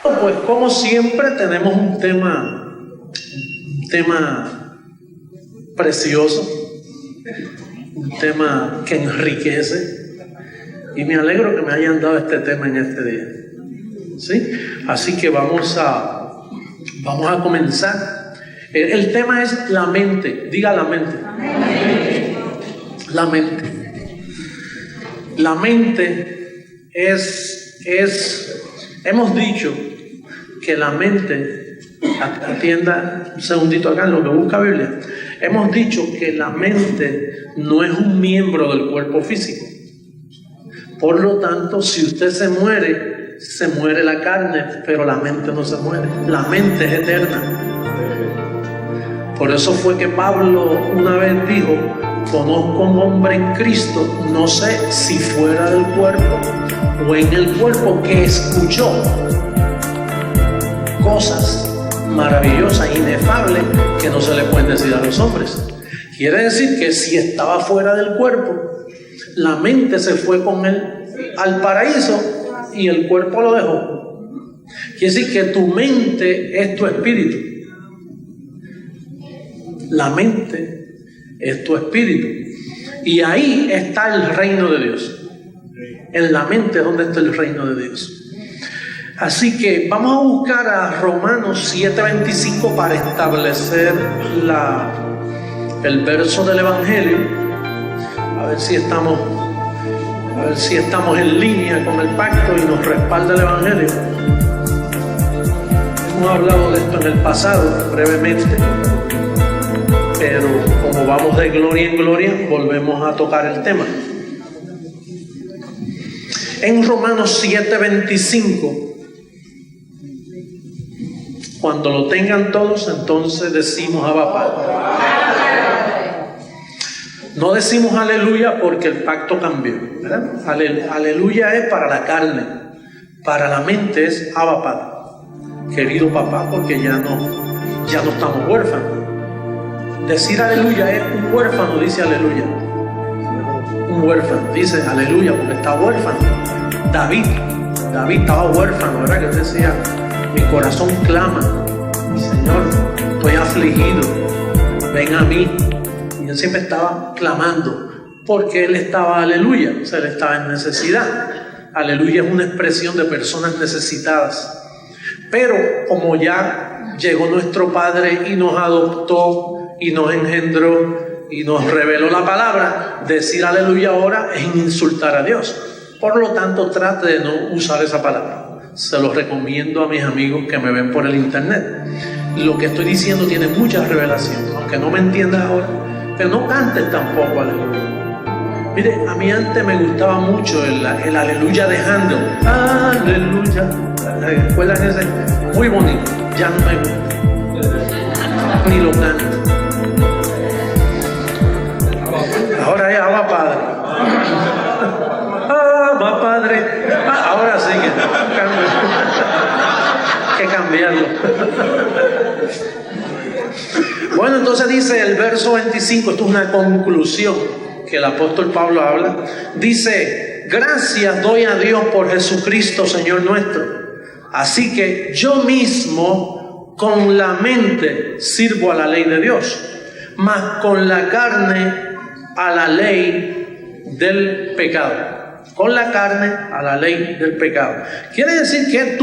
Pues como siempre tenemos un tema precioso, un tema que enriquece, y me alegro que me hayan dado este tema en este día, ¿sí? Así que vamos a comenzar. El tema es la mente. Diga la mente. La mente. La mente hemos dicho que la mente, atienda un segundito acá en lo que busca Biblia, hemos dicho que la mente no es un miembro del cuerpo físico. Por lo tanto, si usted se muere la carne, pero la mente no se muere. La mente es eterna. Por eso fue que Pablo una vez dijo: conozco a un hombre en Cristo, no sé si fuera del cuerpo o en el cuerpo, que escuchó cosas maravillosas, inefables, que no se le pueden decir a los hombres. Quiere decir que si estaba fuera del cuerpo, la mente se fue con él al paraíso y el cuerpo lo dejó. Quiere decir que tu mente es tu espíritu. La mente es tu espíritu. Y ahí está el reino de Dios. En la mente es donde está el reino de Dios. Así que vamos a buscar a Romanos 7:25 para establecer el verso del Evangelio. A ver si estamos en línea con el pacto y nos respalda el Evangelio. Hemos hablado de esto en el pasado, brevemente, pero como vamos de gloria en gloria, volvemos a tocar el tema. En Romanos 7:25, cuando lo tengan todos, entonces decimos Abba Padre. No decimos aleluya porque el pacto cambió, ¿verdad? Aleluya es para la carne, para la mente es Abba Padre, querido papá, porque ya no estamos huérfanos. Decir aleluya es un huérfano, dice aleluya. Un huérfano dice aleluya porque está huérfano. David estaba huérfano, ¿verdad? Que decía: mi corazón clama, Señor, estoy afligido, ven a mí. Y él siempre estaba clamando porque él estaba aleluya, o sea, él estaba en necesidad. Aleluya es una expresión de personas necesitadas. Pero como ya llegó nuestro Padre y nos adoptó y nos engendró y nos reveló la palabra, decir aleluya ahora es insultar a Dios. Por lo tanto, trate de no usar esa palabra. Se los recomiendo a mis amigos que me ven por el internet. Lo que estoy diciendo tiene mucha revelación, aunque no me entiendas ahora, pero no cantes tampoco aleluya. Mire, a mí antes me gustaba mucho el aleluya de Handel. Aleluya. ¿Recuerdan ese? Muy bonito. Ya no me gusta. Ni lo canto. Ahora es Abba Padre. Abba Padre. Ahora sí que cambiarlo. Bueno, entonces dice el verso 25, esto es una conclusión que el apóstol Pablo habla. Dice: gracias doy a Dios por Jesucristo, Señor nuestro. Así que yo mismo con la mente sirvo a la ley de Dios, mas con la carne a la ley del pecado. Con la carne a la ley del pecado. Quiere decir que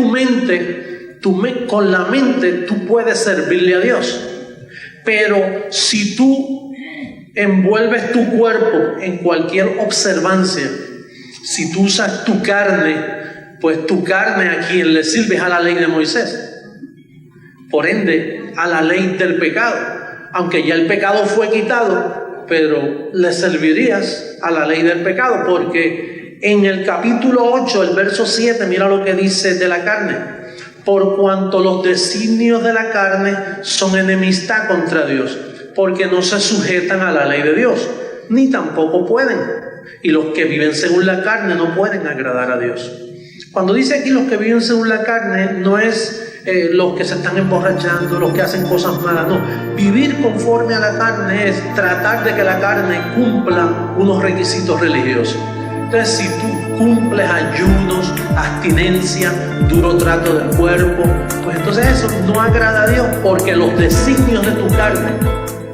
con la mente tú puedes servirle a Dios. Pero si tú envuelves tu cuerpo en cualquier observancia, si tú usas tu carne, pues tu carne a quien le sirve es a la ley de Moisés. Por ende, a la ley del pecado. Aunque ya el pecado fue quitado, pero le servirías a la ley del pecado, porque en el capítulo 8, el verso 7, mira lo que dice de la carne: por cuanto los designios de la carne son enemistad contra Dios, porque no se sujetan a la ley de Dios, ni tampoco pueden. Y los que viven según la carne no pueden agradar a Dios. Cuando dice aquí los que viven según la carne, no es los que se están emborrachando, los que hacen cosas malas, no. Vivir conforme a la carne es tratar de que la carne cumpla unos requisitos religiosos. Entonces, si tú cumples ayunos, abstinencia, duro trato del cuerpo, pues entonces eso no agrada a Dios, porque los designios de tu carne,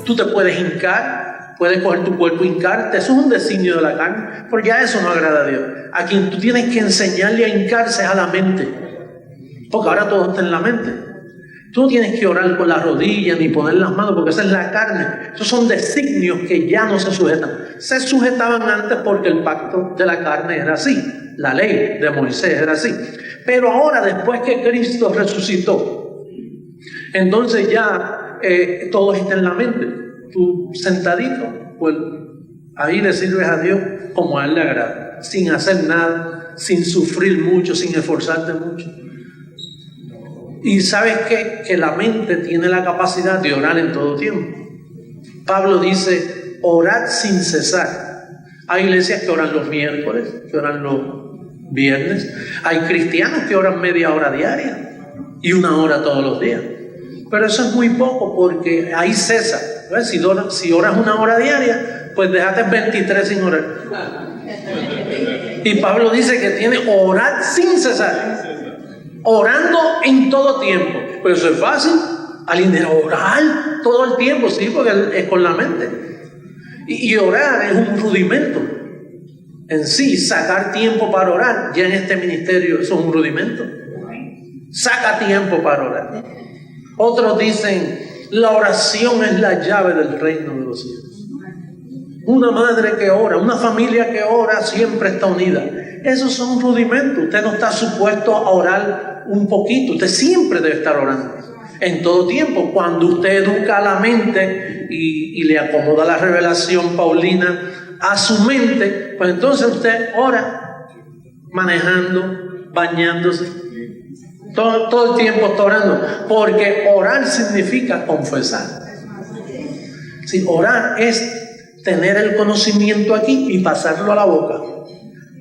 tú te puedes hincar, puedes coger tu cuerpo e hincarte, eso es un designio de la carne, porque ya eso no agrada a Dios. A quien tú tienes que enseñarle a hincarse es a la mente, porque ahora todo está en la mente. Tú no tienes que orar con las rodillas ni poner las manos, porque esa es la carne. Esos son designios que ya no se sujetan. Se sujetaban antes porque el pacto de la carne era así. La ley de Moisés era así. Pero ahora, después que Cristo resucitó, entonces ya todo está en la mente. Tú sentadito, pues ahí le sirves a Dios como a Él le agrada, sin hacer nada, sin sufrir mucho, sin esforzarte mucho. Y sabes qué? Que la mente tiene la capacidad de orar en todo tiempo. Pablo dice, orad sin cesar. Hay iglesias que oran los miércoles, que oran los viernes. Hay cristianos que oran media hora diaria y 1 hora todos los días. Pero eso es muy poco, porque ahí cesa. Si oras 1 hora diaria, pues déjate 23 sin orar. Y Pablo dice que tiene orad sin cesar. Orando en todo tiempo. Pues eso es fácil. Alguien dirá, orar todo el tiempo, sí, porque es con la mente. Y orar es un rudimento. En sí, sacar tiempo para orar, ya en este ministerio eso es un rudimento. Saca tiempo para orar. Otros dicen, la oración es la llave del reino de los cielos. Una madre que ora, una familia que ora, siempre está unida. Esos son rudimentos. Usted no está supuesto a orar un poquito. Usted siempre debe estar orando. En todo tiempo. Cuando usted educa a la mente y le acomoda la revelación paulina a su mente, pues entonces usted ora manejando, bañándose. Todo el tiempo está orando. Porque orar significa confesar. Sí, orar es tener el conocimiento aquí y pasarlo a la boca.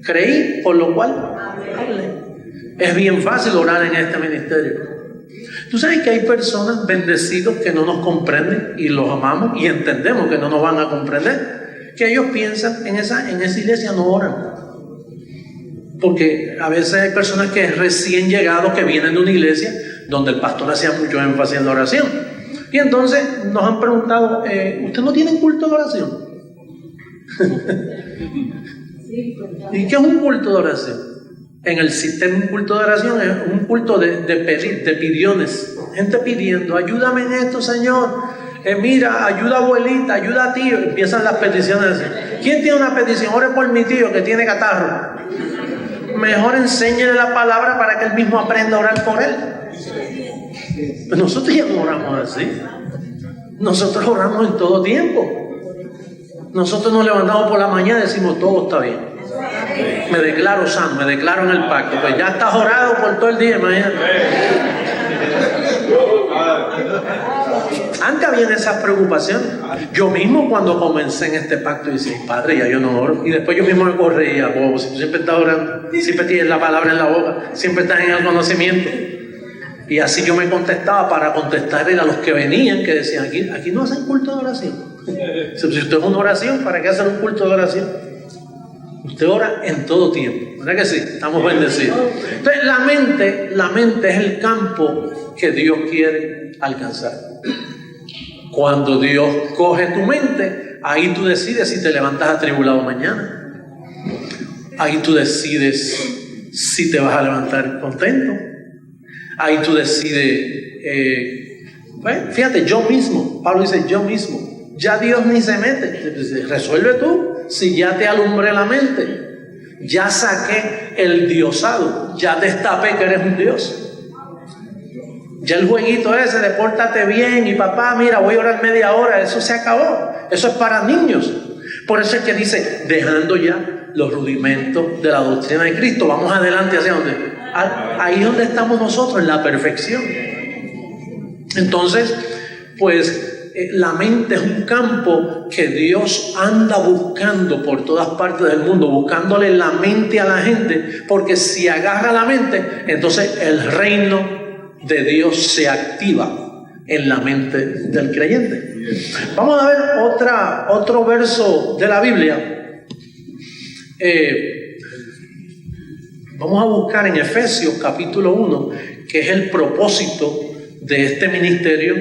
Creí, por lo cual hablé. Es bien fácil orar en este ministerio. Tú sabes que hay personas bendecidos que no nos comprenden y los amamos y entendemos que no nos van a comprender. Que ellos piensan en esa iglesia no oran. Porque a veces hay personas que recién llegados que vienen de una iglesia donde el pastor hacía mucho énfasis en la oración. Y entonces nos han preguntado, ¿usted no tiene culto de oración? ¿Y qué es un culto de oración? En el sistema, un culto de oración es un culto de pedir, de pidiones. Gente pidiendo, ayúdame en esto, Señor. Mira, ayuda a abuelita, ayuda a tío. Empiezan las peticiones así. ¿Quién tiene una petición? Ore por mi tío que tiene catarro. Mejor enséñele la palabra para que él mismo aprenda a orar por él. Pero nosotros ya no oramos así. Nosotros oramos en todo tiempo. Nosotros nos levantamos por la mañana y decimos, todo está bien. Me declaro sano, me declaro en el pacto. Pues ya estás orado por todo el día, imagínate. Antes había esas preocupaciones. Yo mismo cuando comencé en este pacto decía, Padre, ya yo no oro. Y después yo mismo me corría, bobo, si tú siempre estás orando, siempre tienes la palabra en la boca, siempre estás en el conocimiento. Y así yo me contestaba para contestarle a los que venían, que decían, aquí no hacen culto de oración. Si usted es una oración, ¿para qué hacer un culto de oración? Usted ora en todo tiempo, ¿verdad que sí? Estamos bendecidos. Entonces la mente es el campo que Dios quiere alcanzar. Cuando Dios coge tu mente, ahí tú decides si te levantas atribulado mañana. Ahí tú decides si te vas a levantar contento. Ahí tú decides, fíjate, yo mismo, Pablo dice, yo mismo, ya Dios ni se mete, resuelve tú, si ya te alumbré la mente, ya saqué el diosado, ya destapé que eres un Dios. Ya el jueguito ese de pórtate bien y papá, mira, voy a orar media hora, eso se acabó, eso es para niños. Por eso es que dice, dejando ya los rudimentos de la doctrina de Cristo, vamos adelante hacia donde. Ahí es donde estamos nosotros, en la perfección. Entonces, pues la mente es un campo que Dios anda buscando por todas partes del mundo, buscándole la mente a la gente, porque si agarra la mente, entonces el reino de Dios se activa en la mente del creyente. Vamos a ver otro verso de la Biblia. Vamos a buscar en Efesios capítulo 1, que es el propósito de este ministerio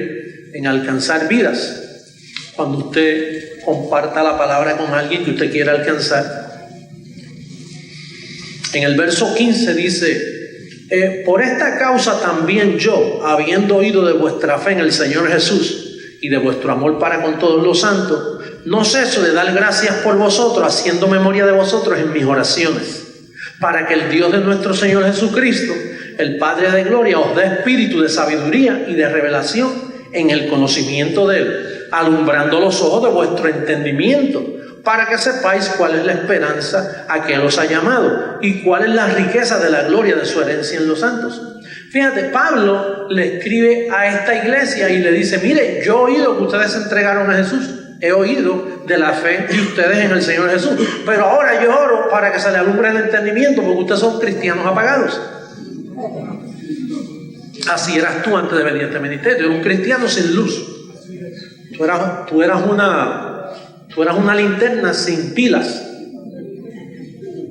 en alcanzar vidas. Cuando usted comparta la palabra con alguien que usted quiera alcanzar, en el verso 15 dice: por esta causa también yo, habiendo oído de vuestra fe en el Señor Jesús y de vuestro amor para con todos los santos, no ceso de dar gracias por vosotros, haciendo memoria de vosotros en mis oraciones, para que el Dios de nuestro Señor Jesucristo, el Padre de gloria, os dé espíritu de sabiduría y de revelación en el conocimiento de Él, alumbrando los ojos de vuestro entendimiento, para que sepáis cuál es la esperanza a que Él os ha llamado y cuál es la riqueza de la gloria de su herencia en los santos. Fíjate, Pablo le escribe a esta iglesia y le dice: mire, yo he oído que ustedes se entregaron a Jesús, he oído de la fe de ustedes en el Señor Jesús, pero ahora yo oro para que se le alumbre el entendimiento, porque ustedes son cristianos apagados. Así eras tú antes de venir a este ministerio, eras un cristiano sin luz. Tú eras una linterna sin pilas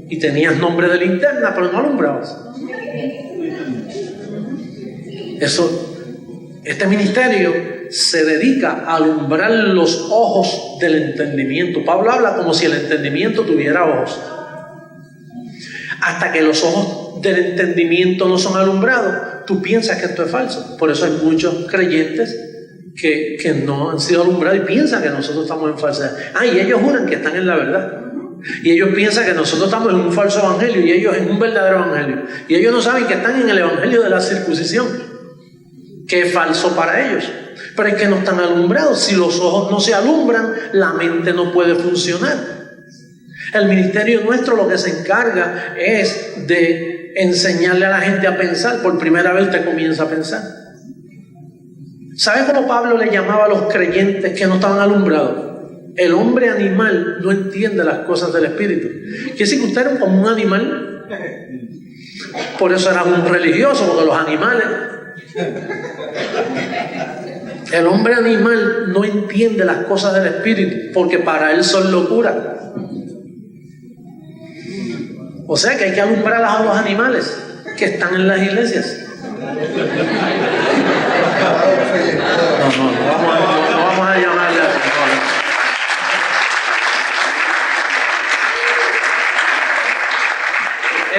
y tenías nombre de linterna, pero no alumbrabas. Este ministerio se dedica a alumbrar los ojos del entendimiento. Pablo habla como si el entendimiento tuviera ojos. Hasta que los ojos del entendimiento no son alumbrados, tú piensas que esto es falso. Por eso hay muchos creyentes que no han sido alumbrados y piensan que nosotros estamos en falsedad. Y ellos juran que están en la verdad. Y ellos piensan que nosotros estamos en un falso evangelio y ellos en un verdadero evangelio. Y ellos no saben que están en el evangelio de la circuncisión, que es falso para ellos. Pero es que no están alumbrados. Si los ojos no se alumbran, la mente no puede funcionar. El ministerio nuestro lo que se encarga es de enseñarle a la gente a pensar. Por primera vez usted comienza a pensar. ¿Sabe cómo Pablo le llamaba a los creyentes que no estaban alumbrados? El hombre animal no entiende las cosas del espíritu. Quiere decir que usted era como un animal. Por eso era un religioso, porque los animales... El hombre animal no entiende las cosas del espíritu, porque para él son locura. O sea que hay que alumbrar a los animales que están en las iglesias. No vamos a llamarle así.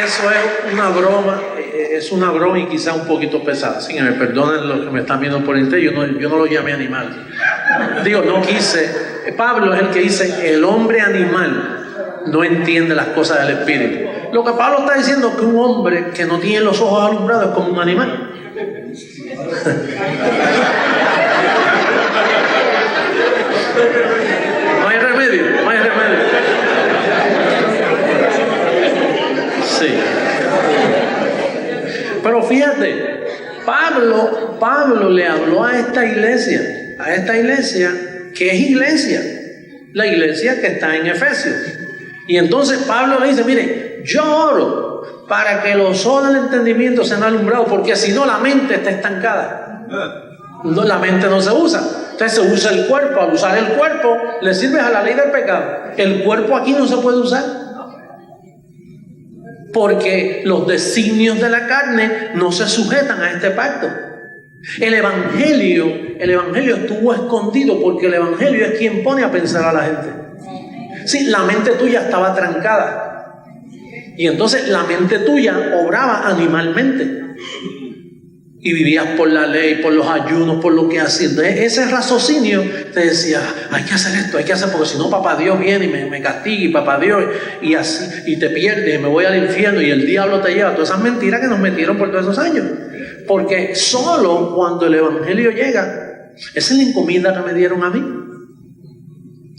Eso es una broma y quizá un poquito pesada. Así que me perdonen los que me están viendo por internet, yo no lo llamé animal. Pablo es el que dice: el hombre animal no entiende las cosas del espíritu. Lo que Pablo está diciendo es que un hombre que no tiene los ojos alumbrados es como un animal. No hay remedio. Sí. Pero fíjate, Pablo le habló a esta iglesia que es iglesia, la iglesia que está en Efesios. Y entonces Pablo le dice: mire, yo oro para que los ojos del entendimiento sean alumbrados, porque si no la mente está estancada. No, la mente no se usa. Entonces se usa el cuerpo. Al usar el cuerpo le sirve a la ley del pecado. El cuerpo aquí no se puede usar, porque los designios de la carne no se sujetan a este pacto. El evangelio estuvo escondido, porque el evangelio es quien pone a pensar a la gente. Sí, la mente tuya estaba trancada y entonces la mente tuya obraba animalmente y vivías por la ley, por los ayunos, por lo que hacías. Ese raciocinio te decía: hay que hacer esto, hay que hacer, porque si no papá Dios viene y me castiga, y papá Dios, y así, y te pierdes, y me voy al infierno, y el diablo te lleva. Todas esas mentiras que nos metieron por todos esos años. Porque solo cuando el evangelio llega, esa es la encomienda que me dieron a mí.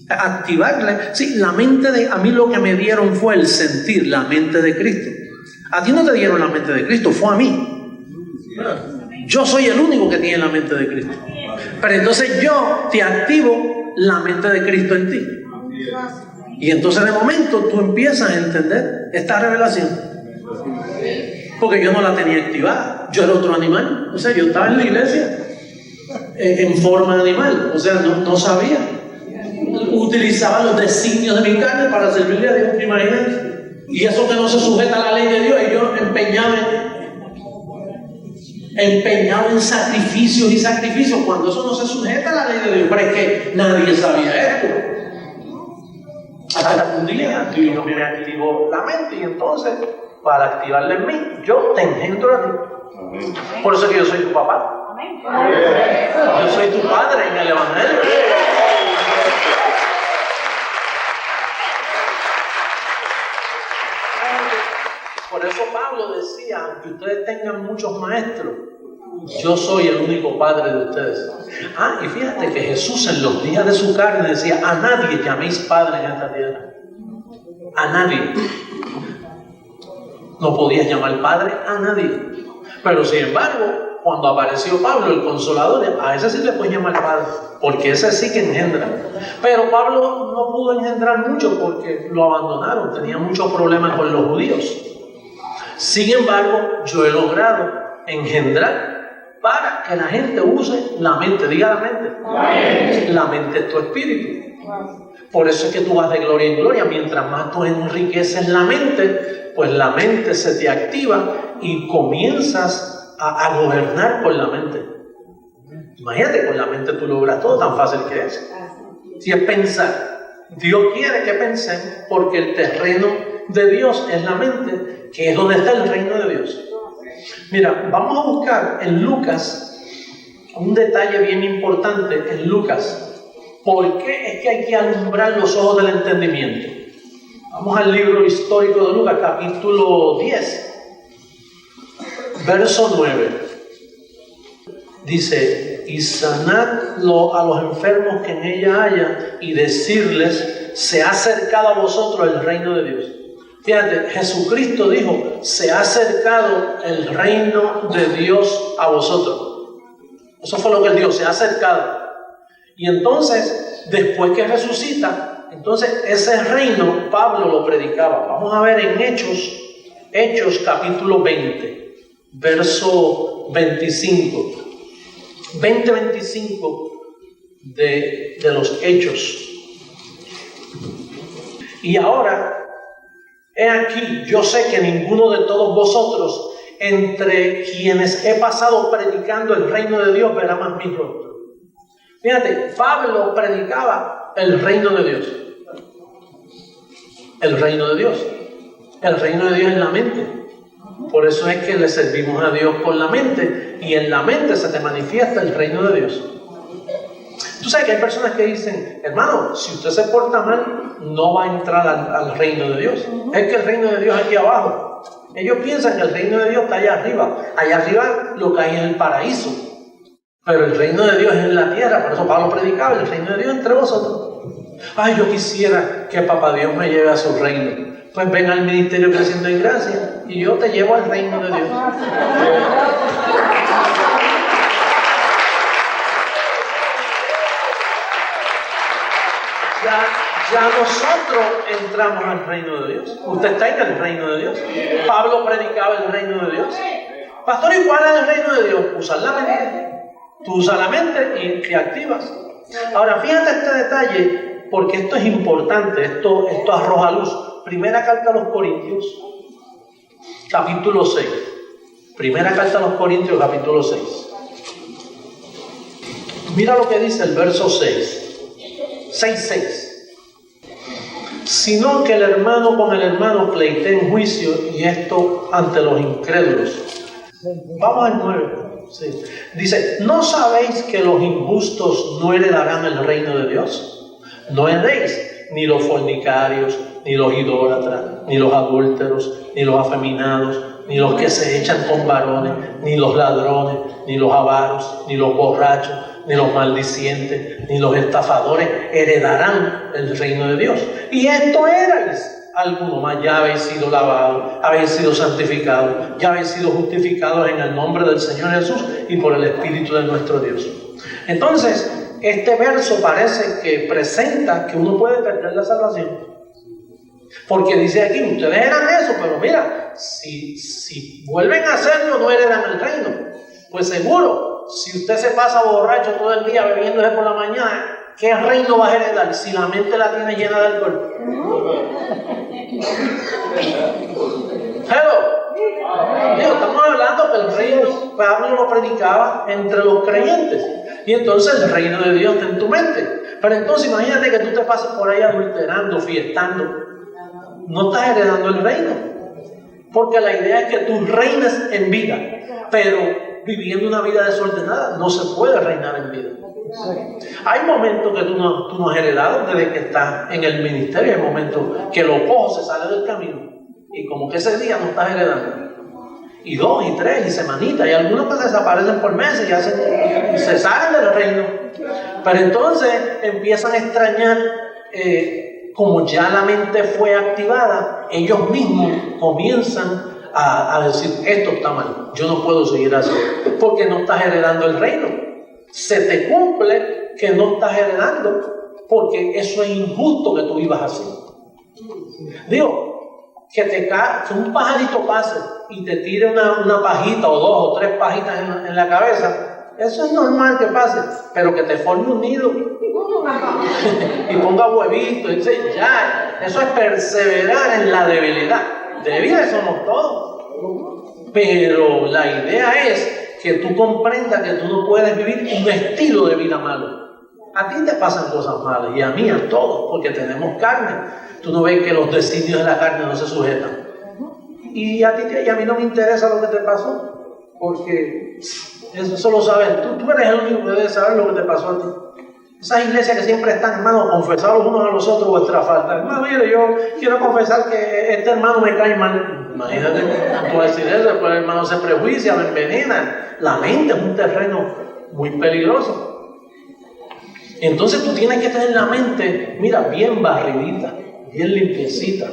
Activarle, sí, la mente de... A mí lo que me dieron fue el sentir, la mente de Cristo. A ti no te dieron la mente de Cristo, fue a mí. Yo soy el único que tiene la mente de Cristo. Pero entonces yo te activo la mente de Cristo en ti. Y entonces de momento tú empiezas a entender esta revelación. Porque yo no la tenía activada. Yo era otro animal. O sea, yo estaba en la iglesia en forma de animal. O sea, no sabía. Utilizaba los designios de mi carne para servirle a Dios. Imagínate. Y eso que no se sujeta a la ley de Dios. Y yo empeñado en sacrificios y sacrificios, cuando eso no se sujeta a la ley de Dios. Pero es que nadie sabía esto. Hasta que un día Dios me activó la mente, y entonces, para activarla en mí, yo te engendro a ti. Por eso es que yo soy tu papá. Yo soy tu padre en el Evangelio. Por eso Pablo decía, aunque ustedes tengan muchos maestros, yo soy el único padre de ustedes. Y fíjate que Jesús en los días de su carne decía, a nadie llaméis padre en esta tierra. A nadie. No podías llamar padre a nadie. Pero sin embargo, cuando apareció Pablo, el Consolador, a ese sí le puedes llamar padre, porque ese sí que engendra. Pero Pablo no pudo engendrar mucho porque lo abandonaron, tenía muchos problemas con los judíos. Sin embargo, yo he logrado engendrar para que la gente use la mente. Diga la mente. Amén. La mente es tu espíritu. Por eso es que tú vas de gloria en gloria. Mientras más tú enriqueces la mente, pues la mente se te activa y comienzas a gobernar con la mente. Imagínate, con la mente tú logras todo, tan fácil que es. Si es pensar, Dios quiere que pensemos, porque el terreno de Dios es la mente, que es donde está el reino de Dios. Mira, vamos a buscar en Lucas un detalle bien importante en Lucas. ¿Por qué es que hay que alumbrar los ojos del entendimiento? Vamos al libro histórico de Lucas, capítulo 10, verso 9. Dice, y sanad a los enfermos que en ella haya, y decirles, se ha acercado a vosotros el reino de Dios. Fíjate, Jesucristo dijo, se ha acercado el reino de Dios a vosotros. Eso fue lo que él dijo, se ha acercado. Y entonces, después que resucita, entonces ese reino Pablo lo predicaba. Vamos a ver en Hechos capítulo 20, verso 25. 20-25 de los Hechos. Y ahora, he aquí, yo sé que ninguno de todos vosotros, entre quienes he pasado predicando el reino de Dios, verá más mi rostro. Fíjate, Pablo predicaba el reino de Dios. El reino de Dios. El reino de Dios es la mente. Por eso es que le servimos a Dios con la mente, y en la mente se te manifiesta el reino de Dios. Tú sabes que hay personas que dicen, hermano, si usted se porta mal, no va a entrar al reino de Dios. Es que el reino de Dios es aquí abajo. Ellos piensan que el reino de Dios está allá arriba. Allá arriba lo que hay es el paraíso. Pero el reino de Dios es en la tierra. Por eso Pablo predicaba el reino de Dios entre vosotros. Ay, yo quisiera que Papá Dios me lleve a su reino. Pues ven al ministerio Creciendo en Gracia y yo te llevo al reino de Dios. Ya nosotros entramos al reino de Dios. Usted está en el reino de Dios. Pablo predicaba el reino de Dios. Pastor, ¿y cuál es el reino de Dios? Usar la mente. Tú usas la mente y te activas. Ahora, fíjate este detalle, porque esto es importante. Esto arroja luz. Primera carta a los Corintios, capítulo 6. Primera carta a los Corintios, capítulo 6. Mira lo que dice el verso 6. 6:6. Sino que el hermano con el hermano pleitee en juicio, y esto ante los incrédulos. Vamos al 9. Sí. Dice, ¿no sabéis que los injustos no heredarán el reino de Dios? No heredéis ni los fornicarios, ni los idólatras, ni los adúlteros, ni los afeminados, ni los que se echan con varones, ni los ladrones, ni los avaros, ni los borrachos, ni los maldicientes, ni los estafadores heredarán el reino de Dios. Y esto erais alguno más, ya habéis sido lavados, habéis sido santificados, ya habéis sido justificados en el nombre del Señor Jesús y por el Espíritu de nuestro Dios. Entonces, este verso parece que presenta que uno puede perder la salvación. Porque dice aquí, ustedes eran eso, pero mira, si vuelven a hacerlo, no heredan el reino. Pues seguro, si usted se pasa borracho todo el día bebiéndose por la mañana, ¿qué reino va a heredar si la mente la tiene llena de alcohol? Hello. Digo, estamos hablando que el reino Pablo lo predicaba entre los creyentes. Y entonces el reino de Dios está en tu mente. Pero entonces imagínate que tú te pases por ahí adulterando, fiestando. No estás heredando el reino. Porque la idea es que tú reines en vida. Pero viviendo una vida desordenada no se puede reinar en vida. Hay momentos que tú no has heredado desde que estás en el ministerio. Hay momentos que lo cojo se sale del camino. Y como que ese día no estás heredando. Y 2, y 3, y semanitas, y algunos que desaparecen por meses y se salen del reino. Pero entonces empiezan a extrañar, como ya la mente fue activada, ellos mismos comienzan a decir, esto está mal, yo no puedo seguir así, porque no estás heredando el reino. Se te cumple que no estás heredando, porque eso es injusto que tú vivas así. Digo, que un pajarito pase y te tire una pajita o 2 o 3 pajitas en la cabeza, eso es normal que pase, pero que te forme un nido y ponga huevitos, ya, eso es perseverar en la debilidad. Débiles somos todos, pero la idea es que tú comprendas que tú no puedes vivir un estilo de vida malo. A ti te pasan cosas malas y a mí, a todos, porque tenemos carne. Tú no ves que los designios de la carne no se sujetan. Y a ti y a mí no me interesa lo que te pasó, porque eso lo sabes tú. Tú eres el único que debe saber lo que te pasó a ti. Esas iglesias que siempre están, hermanos, confesados los unos a los otros vuestra falta. Hermano, mire, yo quiero confesar que este hermano me cae mal. Imagínate, tú decir eso, después el hermano se prejuicia, lo envenena. La mente es un terreno muy peligroso. Entonces tú tienes que tener la mente, mira, bien barridita, bien limpiecita,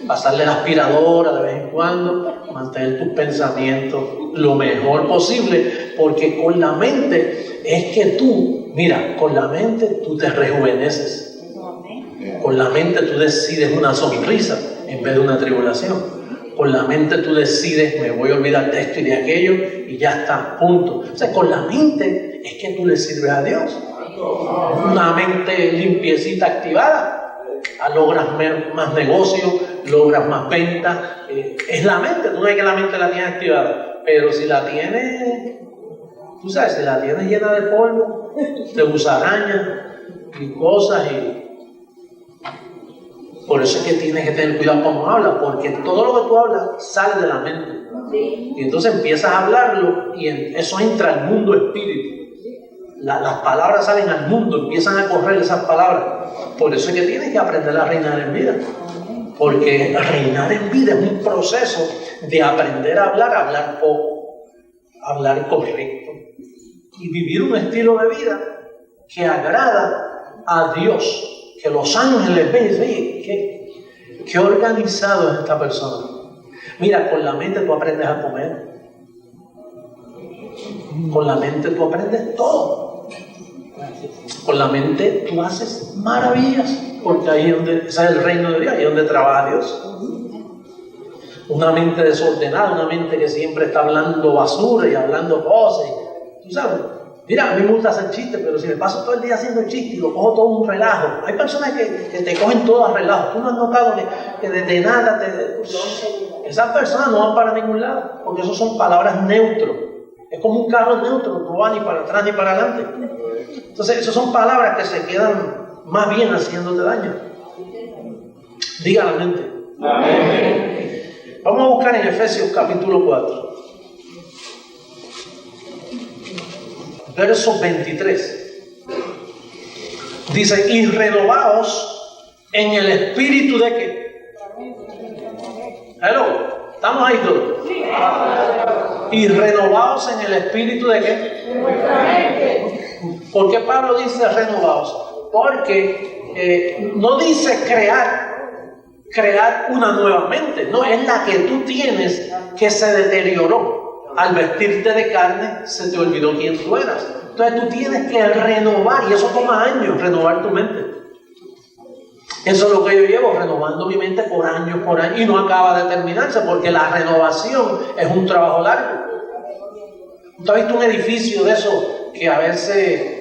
pasarle la aspiradora de vez en cuando, mantener tus pensamientos lo mejor posible, porque con la mente es que tú, mira, con la mente tú te rejuveneces, con la mente tú decides una sonrisa en vez de una tribulación, con la mente tú decides, me voy a olvidar de esto y de aquello y ya está, punto. O sea, con la mente es que tú le sirves a Dios. Una mente limpiecita, activada, logras más negocio, logras más ventas. Es la mente, tú no ves que la mente la tienes activada, pero si la tienes, tú sabes, si la tienes llena de polvo, de musarañas y cosas, y por eso es que tienes que tener cuidado cómo hablas, porque todo lo que tú hablas sale de la mente. Y entonces empiezas a hablarlo y eso entra al mundo espíritu. Las palabras salen al mundo, empiezan a correr esas palabras. Por eso es que tienes que aprender a reinar en vida. Porque reinar en vida es un proceso de aprender a hablar poco, hablar correcto. Y vivir un estilo de vida que agrada a Dios. Que los ángeles ven y dicen, oye, qué organizado es esta persona. Mira, con la mente tú aprendes a comer. Con la mente tú aprendes todo. Con la mente tú haces maravillas, porque ahí es donde, ese es el reino de Dios, ahí es donde trabaja Dios. Una mente desordenada, una mente que siempre está hablando basura y hablando cosas. Tú sabes, mira, a mí me gusta hacer chistes, pero si me paso todo el día haciendo chistes y lo cojo todo un relajo. Hay personas que te cogen todo a relajo. Tú no has notado que de nada esas personas no van para ningún lado, porque eso son palabras neutros. Es como un carro neutro, no va ni para atrás ni para adelante. Entonces, esas son palabras que se quedan más bien haciéndote daño. Diga la mente. Amén. Vamos a buscar en Efesios capítulo 4. Verso 23. Dice, y renovaos en el espíritu de qué. Hello. ¿Estamos ahí todos? Sí. Y renovaos en el espíritu de qué. ¿Por qué Pablo dice renovaos? Porque no dice crear una nueva mente. No, es la que tú tienes que se deterioró. Al vestirte de carne se te olvidó quién tú eras. Entonces tú tienes que renovar, y eso toma años, renovar tu mente. Eso es lo que yo llevo, renovando mi mente por años, y no acaba de terminarse, porque la renovación es un trabajo largo. ¿Usted ha visto un edificio de esos que a veces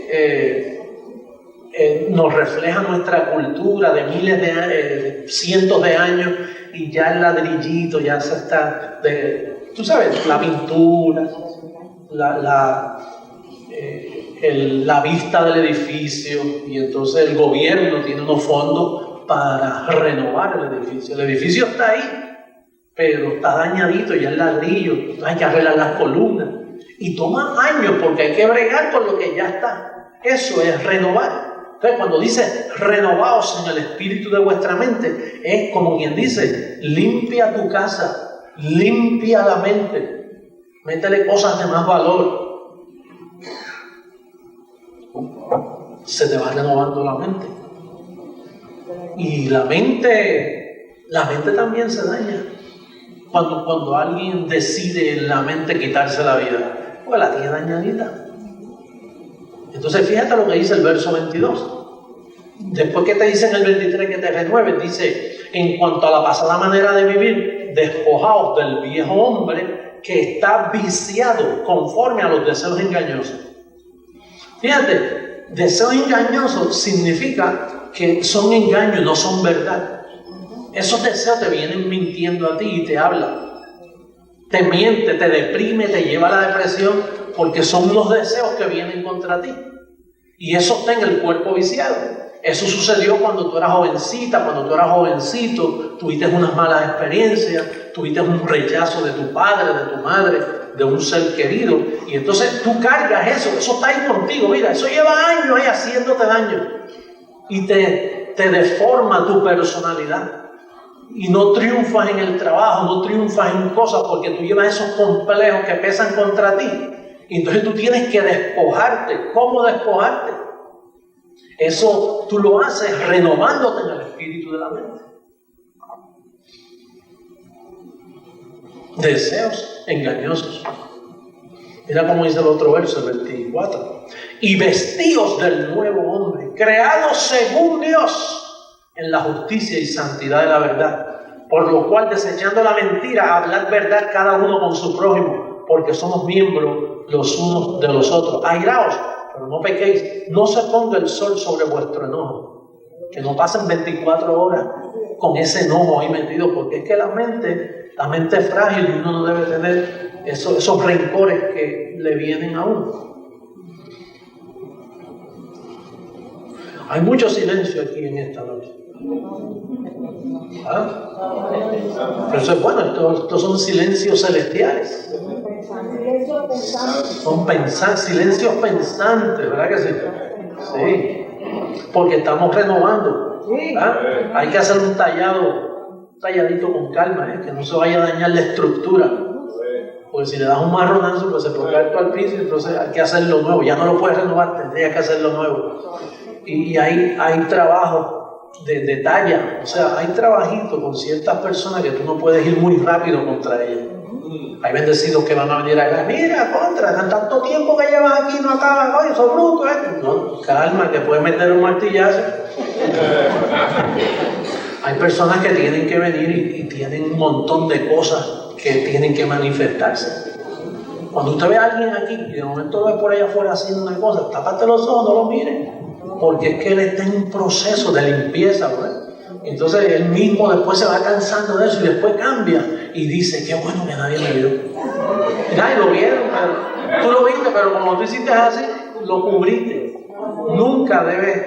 nos refleja nuestra cultura de miles de años, cientos de años, y ya el ladrillito ya se está, tú sabes, la pintura, la vista del edificio, y entonces el gobierno tiene unos fondos para renovar el edificio. El edificio está ahí, pero está dañadito, ya el ladrillo, hay que arreglar las columnas, y toma años porque hay que bregar con lo que ya está. Eso es renovar. Entonces, cuando dice renovaos en el espíritu de vuestra mente, es como quien dice, limpia tu casa, limpia la mente, métele cosas de más valor. Se te va renovando la mente. Y la mente también se daña. Cuando alguien decide en la mente quitarse la vida, pues la tiene dañadita. Entonces fíjate lo que dice el verso 22. Después que te dice en el 23 que te renueves, dice, en cuanto a la pasada manera de vivir, despojaos del viejo hombre que está viciado conforme a los deseos engañosos. Fíjate, deseos engañosos significa que son engaños, no son verdad. Esos deseos te vienen mintiendo a ti y te hablan. Te miente, te deprime, te lleva a la depresión, porque son unos deseos que vienen contra ti. Y eso está en el cuerpo viciado. Eso sucedió cuando tú eras jovencita, cuando tú eras jovencito, tuviste unas malas experiencias, tuviste un rechazo de tu padre, de tu madre, de un ser querido. Y entonces tú cargas eso está ahí contigo. Mira, eso lleva años ahí haciéndote daño. Y te deforma tu personalidad. Y no triunfas en el trabajo, no triunfas en cosas porque tú llevas esos complejos que pesan contra ti. Y entonces tú tienes que despojarte. ¿Cómo despojarte? Eso tú lo haces renovándote en el espíritu de la mente. Deseos engañosos. Mira cómo dice el otro verso, el 24. Y vestíos del nuevo hombre, creados según Dios, en la justicia y santidad de la verdad, por lo cual, desechando la mentira, hablad verdad cada uno con su prójimo, porque somos miembros los unos de los otros. Airaos, pero no pequéis, no se ponga el sol sobre vuestro enojo, que no pasen 24 horas con ese enojo ahí metido, porque es que la mente es frágil y uno no debe tener esos rencores que le vienen a uno. Hay mucho silencio aquí en esta noche. Pero eso es bueno, estos son silencios celestiales. Son silencios pensantes, ¿verdad que sí? Sí, porque estamos renovando. Hay que hacer un talladito con calma, que no se vaya a dañar la estructura. Porque si le das un marronazo, pues se puede caer todo al piso, entonces hay que hacerlo nuevo. Ya no lo puedes renovar, tendría que hacerlo nuevo. Y hay trabajo de talla, o sea, hay trabajito con ciertas personas que tú no puedes ir muy rápido contra ellas. Hay bendecidos que van a venir acá, mira, tanto tiempo que llevas aquí no acaban, oye, son brutos, No, calma, te puedes meter un martillazo. Hay personas que tienen que venir y tienen un montón de cosas que tienen que manifestarse. Cuando usted ve a alguien aquí y de momento lo ve por allá afuera haciendo una cosa, tápate los ojos, no lo mires, porque es que él está en un proceso de limpieza, ¿verdad? Entonces él mismo después se va cansando de eso y después cambia y dice, qué bueno que nadie me vio. Nadie lo vieron, pero tú lo viste, pero como tú hiciste así, lo cubriste. Nunca debes,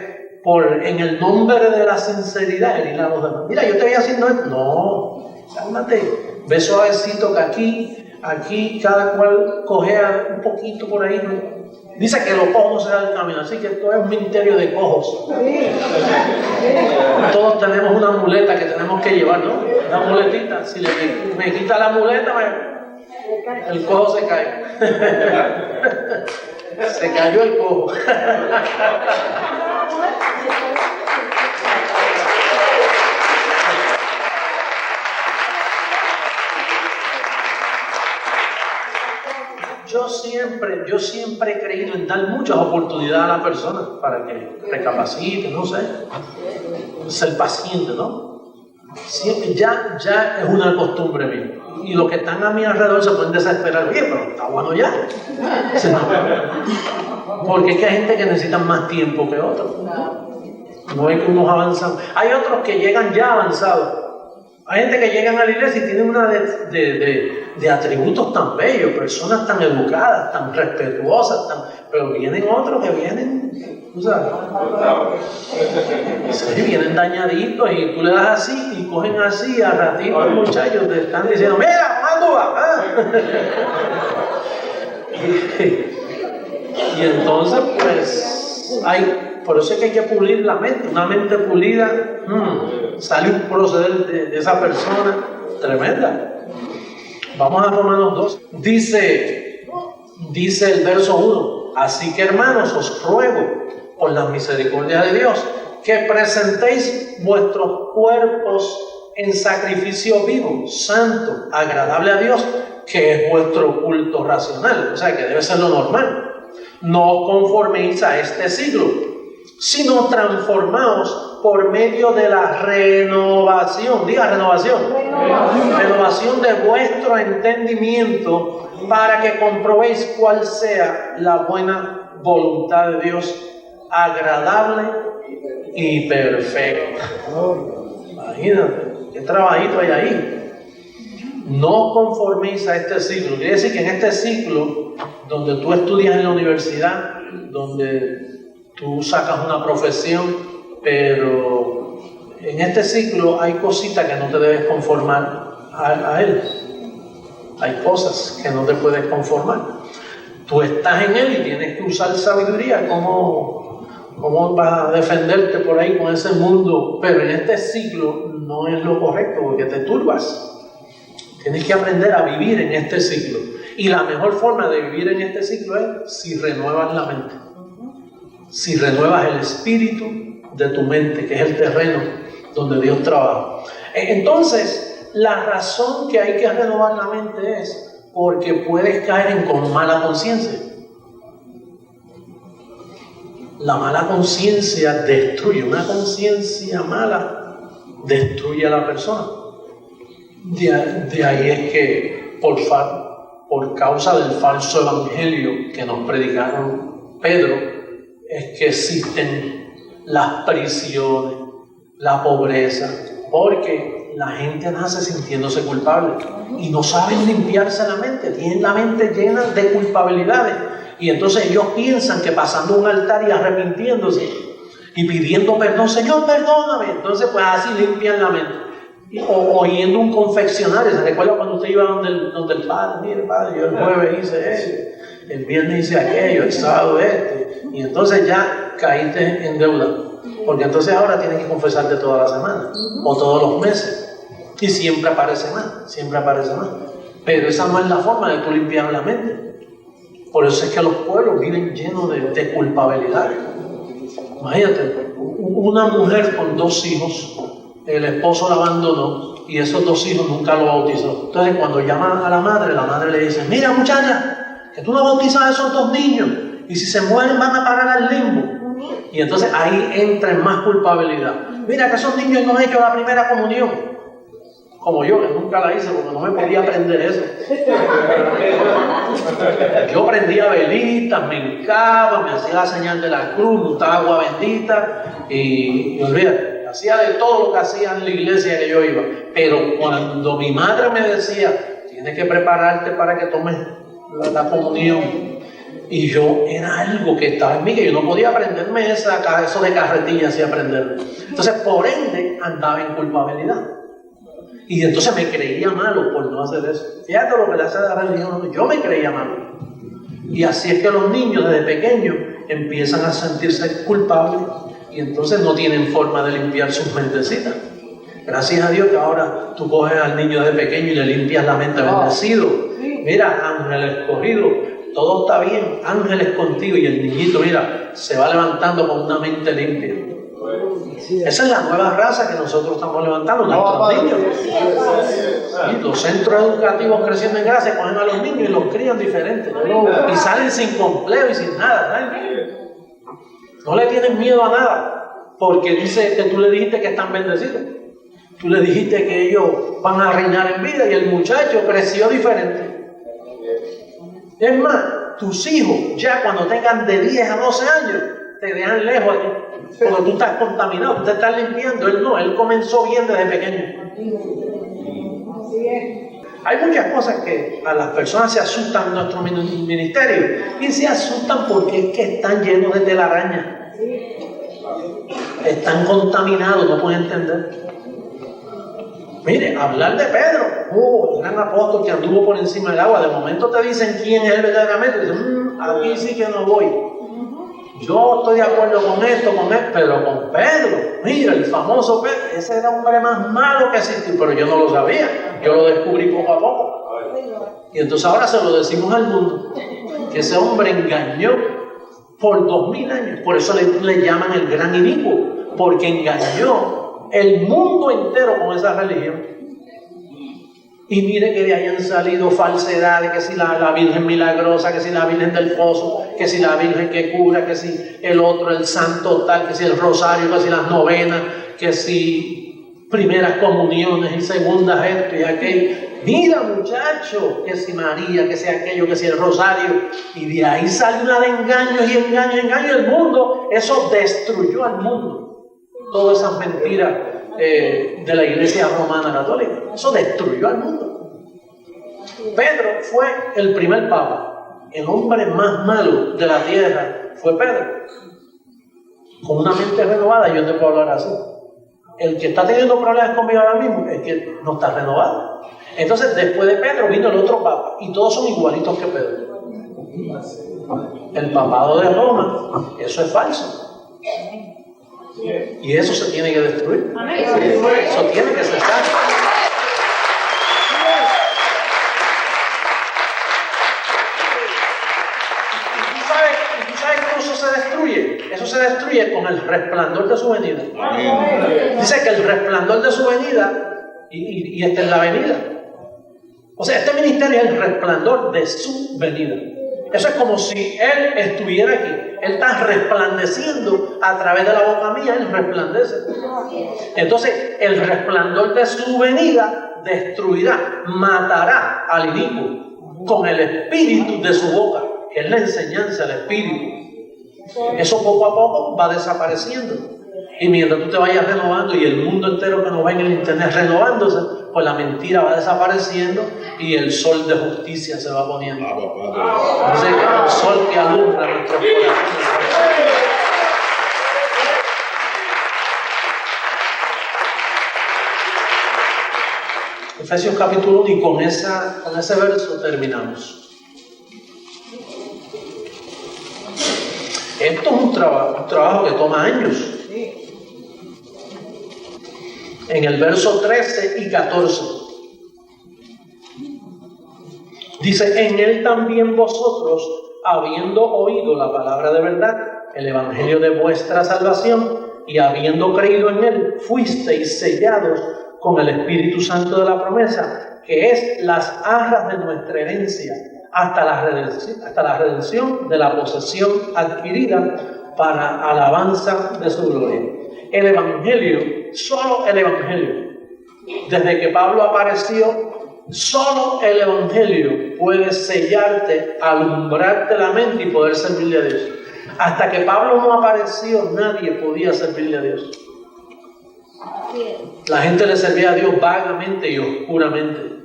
en el nombre de la sinceridad, herir a los demás. Mira, yo te voy haciendo esto. No, cálmate. Ve suavecito que aquí cada cual cojea un poquito por ahí, ¿no? Dice que los cojos se dan el camino, así que esto es un ministerio de cojos. Todos tenemos una muleta que tenemos que llevar, ¿no? Una muletita. Si me quita la muleta, el cojo se cae. Se cayó el cojo. Yo siempre he creído en dar muchas oportunidades a la persona para que recapacite, no sé, ser paciente, ¿no? Siempre, ya es una costumbre mía. Y los que están a mi alrededor se pueden desesperar. Oye, pero está bueno ya. Porque es que hay gente que necesita más tiempo que otros. No es que unos avanzan. Hay otros que llegan ya avanzados. Hay gente que llegan a la iglesia y tienen una de atributos tan bellos, personas tan educadas, tan respetuosas, pero vienen otros que vienen, tú sabes, sí, vienen dañaditos y tú le das así y cogen así a ratito los muchachos te están diciendo, mira, ¿cuándo va? Y entonces pues por eso es que hay que pulir la mente. Una mente pulida, sale un proceder de esa persona tremenda. Vamos a Romanos 2. Dice el verso 1: así que, hermanos, os ruego por la misericordia de Dios que presentéis vuestros cuerpos en sacrificio vivo, santo, agradable a Dios, que es vuestro culto racional. O sea, que debe ser lo normal. No os conforméis a este siglo, sino transformaos por medio de la renovación. Diga renovación. Renovación de vuestro entendimiento, para que comprobéis cuál sea la buena voluntad de Dios, agradable y perfecta. Imagínate, qué trabajito hay ahí. No conforméis a este siglo. Quiere decir que en este siglo, donde tú estudias en la universidad, donde tú sacas una profesión, pero en este ciclo hay cositas que no te debes conformar a él. Hay cosas que no te puedes conformar. Tú estás en él y tienes que usar sabiduría. ¿Cómo vas a defenderte por ahí con ese mundo? Pero en este ciclo no es lo correcto, porque te turbas. Tienes que aprender a vivir en este ciclo. Y la mejor forma de vivir en este ciclo es si renuevas la mente. Si renuevas el espíritu de tu mente, que es el terreno donde Dios trabaja. Entonces, la razón que hay que renovar la mente es porque puedes caer con mala conciencia. La mala conciencia destruye. Una conciencia mala destruye a la persona. De ahí es que por causa del falso evangelio que nos predicaron Pedro, es que existen las prisiones, la pobreza, porque la gente nace sintiéndose culpable y no saben limpiarse la mente, tienen la mente llena de culpabilidades, y entonces ellos piensan que pasando un altar y arrepintiéndose y pidiendo perdón, Señor, perdóname, entonces pues así limpian la mente. O yendo a un confeccionario. ¿Se recuerda cuando usted iba donde el padre? Mire, padre, yo el jueves hice eso, el viernes hice aquello, el sábado y entonces ya caíste en deuda, porque entonces ahora tienes que confesarte toda la semana o todos los meses, y siempre aparece más. Pero esa no es la forma de tú limpiar la mente. Por eso es que los pueblos viven llenos de culpabilidad. Imagínate, una mujer con 2 hijos, el esposo la abandonó y esos 2 hijos nunca lo bautizó. Entonces cuando llaman a la madre le dice, mira muchacha, que tú no bautizas a esos 2 niños, y si se mueren van a parar al limbo. Y entonces ahí entra en más culpabilidad. Mira que esos niños no han hecho la primera comunión, como yo, que nunca la hice porque no me podía aprender eso. Yo prendía velitas, me hincaba, me hacía la señal de la cruz, me gustaba agua bendita y olvídate, hacía de todo lo que hacía en la iglesia que yo iba. Pero cuando mi madre me decía, tienes que prepararte para que tomes la comunión, y yo, era algo que estaba en mí, que yo no podía aprenderme eso de carretilla, así aprenderlo. Entonces, por ende, andaba en culpabilidad. Y entonces me creía malo por no hacer eso. Fíjate lo que le hace a la religión. Yo me creía malo. Y así es que los niños desde pequeños empiezan a sentirse culpables y entonces no tienen forma de limpiar sus mentecitas. Gracias a Dios que ahora tú coges al niño desde pequeño y le limpias la mente. Bendecido. Mira, ángel escogido, todo está bien, ángeles contigo, y el niñito, mira, se va levantando con una mente limpia. Esa es la nueva raza que nosotros estamos levantando, nuestros niños. Y los centros educativos creciendo en gracia cogen a los niños y los crían diferentes, y salen sin complejo y sin nada, no le tienen miedo a nada, porque dice que tú le dijiste que están bendecidos, tú le dijiste que ellos van a reinar en vida, y el muchacho creció diferente. Es más, tus hijos ya cuando tengan de 10 a 12 años te dejan lejos aquí, porque tú estás contaminado, tú te estás limpiando. Él no, él comenzó bien desde pequeño. Hay muchas cosas que a las personas se asustan en nuestro ministerio, y se asustan porque es que están llenos de telaraña. Están contaminados, no pueden entender. Mire, hablar de Pedro, el gran apóstol que anduvo por encima del agua, de momento te dicen quién es él verdaderamente, y dicen, aquí sí que no voy. Yo estoy de acuerdo con esto, con él, pero con Pedro, mira, el famoso Pedro, ese era el hombre más malo que existió, pero yo no lo sabía, yo lo descubrí poco a poco. Y entonces ahora se lo decimos al mundo, que ese hombre engañó por 2000 años, por eso le llaman el gran inicuo, porque engañó el mundo entero con esa religión. Y mire que de ahí han salido falsedades, que si la Virgen milagrosa, que si la Virgen del Pozo, que si la Virgen que cura, que si el otro, el santo tal, que si el rosario, que si las novenas, que si primeras comuniones y segundas esto y aquello. Mira muchacho, que si María, que si aquello, que si el rosario. Y de ahí sale una de engaños y engaños. El mundo, eso destruyó al mundo. Todas esas mentiras de la Iglesia Romana Católica. Eso destruyó al mundo. Pedro fue el primer papa. El hombre más malo de la tierra fue Pedro. Con una mente renovada, yo te puedo hablar así. El que está teniendo problemas conmigo ahora mismo es que no está renovado. Entonces, después de Pedro vino el otro papa. Y todos son igualitos que Pedro. El papado de Roma, eso es falso. Y eso se tiene que destruir. Eso tiene que cesar. ¿Y tú sabes cómo eso se destruye? Eso se destruye con el resplandor de su venida. Dice que el resplandor de su venida, y esta es la venida. O sea, este ministerio es el resplandor de su venida. Eso es como si Él estuviera aquí. Él está resplandeciendo a través de la boca mía, Él resplandece. Entonces, el resplandor de su venida destruirá, matará al inicuo con el espíritu de su boca, que es la enseñanza, el espíritu. Eso poco a poco va desapareciendo. Y mientras tú te vayas renovando y el mundo entero que nos va en el internet renovándose, pues la mentira va desapareciendo y el sol de justicia se va poniendo. Dice que es el sol que alumbra nuestros corazones. Efesios capítulo 1, y con ese verso terminamos. Esto es un trabajo que toma años. En el verso 13 y 14 dice: en él también vosotros, habiendo oído la palabra de verdad, el evangelio de vuestra salvación, y habiendo creído en él, fuisteis sellados con el Espíritu Santo de la promesa, que es las arras de nuestra herencia, hasta la redención de la posesión adquirida para alabanza de su gloria. El evangelio, solo el evangelio, desde que Pablo apareció, solo el evangelio puede sellarte, alumbrarte la mente y poder servirle a Dios. Hasta que Pablo no apareció, nadie podía servirle a Dios. La gente le servía a Dios vagamente y oscuramente.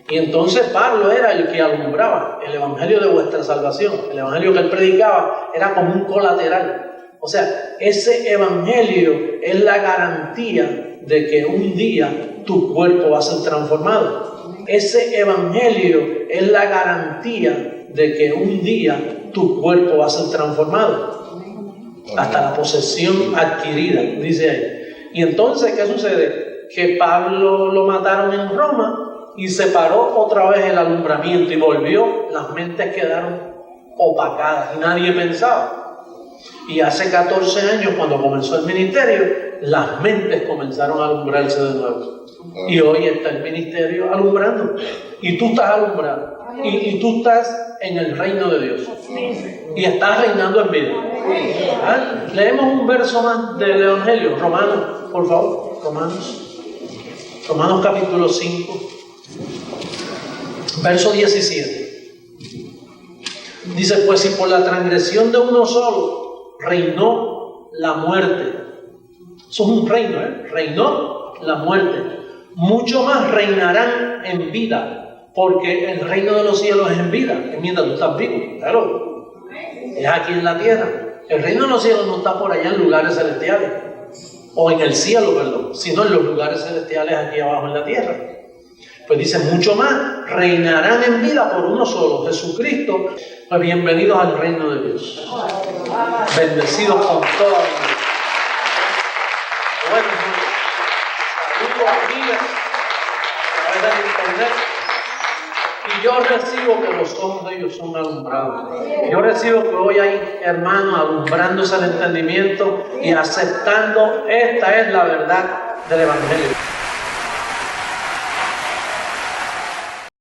Y entonces Pablo era el que alumbraba el evangelio de vuestra salvación. El evangelio que él predicaba era como un colateral. O sea, ese evangelio es la garantía de que un día tu cuerpo va a ser transformado. Ese evangelio es la garantía de que un día tu cuerpo va a ser transformado. Hasta la posesión adquirida, dice ahí. Y entonces, ¿qué sucede? Que Pablo lo mataron en Roma y se paró otra vez el alumbramiento y volvió. Las mentes quedaron opacadas y nadie pensaba. Y hace 14 años, cuando comenzó el ministerio, las mentes comenzaron a alumbrarse de nuevo. Y hoy está el ministerio alumbrando. Y tú estás alumbrando. Y tú estás en el reino de Dios. Y estás reinando en vida. ¿Ah? Leemos un verso más del Evangelio. Romanos, por favor. Romanos capítulo 5. Verso 17. Dice: pues si por la transgresión de uno solo reinó la muerte. Eso es un reino, reinó la muerte. mucho más reinarán en vida, porque el reino de los cielos es en vida, es mientras tú estás vivo, claro, es aquí en la tierra. El reino de los cielos no está por allá en lugares celestiales, o en el cielo, perdón, sino en los lugares celestiales aquí abajo en la tierra. Pues dice, mucho más reinarán en vida por uno solo, Jesucristo. Pues bienvenidos al reino de Dios. Bendecidos con toda la vida. Bueno, saludos amigos a través del internet. Y yo recibo que los ojos de ellos son alumbrados. Yo recibo que hoy hay hermanos alumbrándose el entendimiento y aceptando esta es la verdad del Evangelio.